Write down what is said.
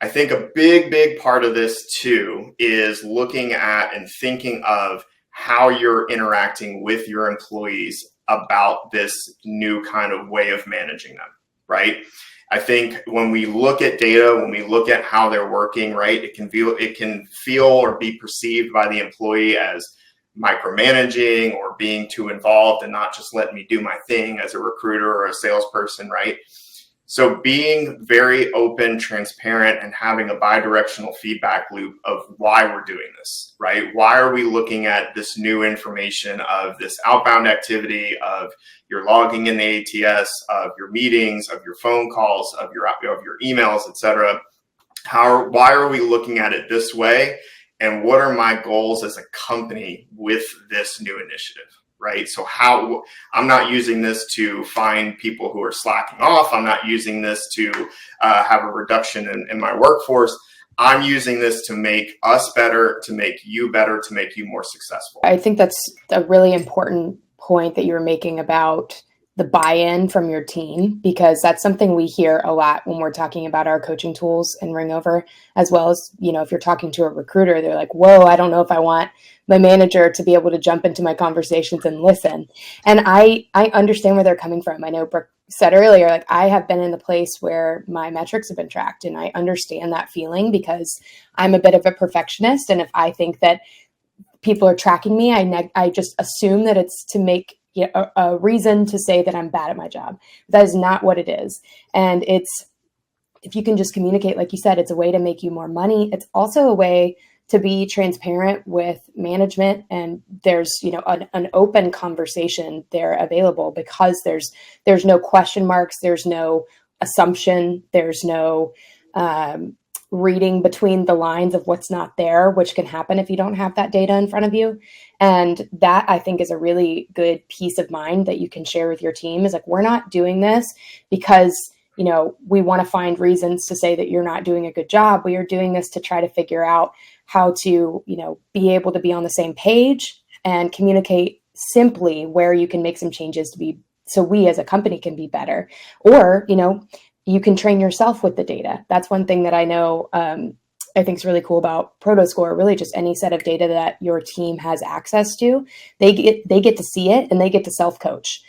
I think a big part of this too is looking at and thinking of how you're interacting with your employees about this new kind of way of managing them, right? I think when we look at data, when we look at how they're working, right, it can feel or be perceived by the employee as micromanaging or being too involved and not just letting me do my thing as a recruiter or a salesperson, right? So being very open, transparent, and having a bi-directional feedback loop of why we're doing this, right? Why are we looking at this new information of this outbound activity, of your logging in the ATS, of your meetings, of your phone calls, of your emails, etc. Why are we looking at it this way? And what are my goals as a company with this new initiative? Right. So I'm not using this to find people who are slacking off. I'm not using this to have a reduction in my workforce. I'm using this to make us better, to make you better, to make you more successful. I think that's a really important point that you were making about the buy-in from your team, because that's something we hear a lot when we're talking about our coaching tools in Ringover, as well as, if you're talking to a recruiter, they're like, whoa, I don't know if I want my manager to be able to jump into my conversations and listen. And I understand where they're coming from. I know Brooke said earlier, like, I have been in the place where my metrics have been tracked, and I understand that feeling because I'm a bit of a perfectionist. And if I think that people are tracking me, I just assume that it's to make a reason to say that I'm bad at my job. That is not what it is. And if you can just communicate, like you said, it's a way to make you more money. It's also a way to be transparent with management, and there's an open conversation there available, because there's no question marks, there's no assumption, there's no reading between the lines of what's not there, which can happen if you don't have that data in front of you. And that, I think, is a really good peace of mind that you can share with your team, is like, we're not doing this because we want to find reasons to say that you're not doing a good job. We are doing this to try to figure out how to, be able to be on the same page and communicate simply where you can make some changes so we as a company can be better. Or, you can train yourself with the data. That's one thing that I know, I think is really cool about Prodoscore. Really, just any set of data that your team has access to, they get to see it, and they get to self-coach.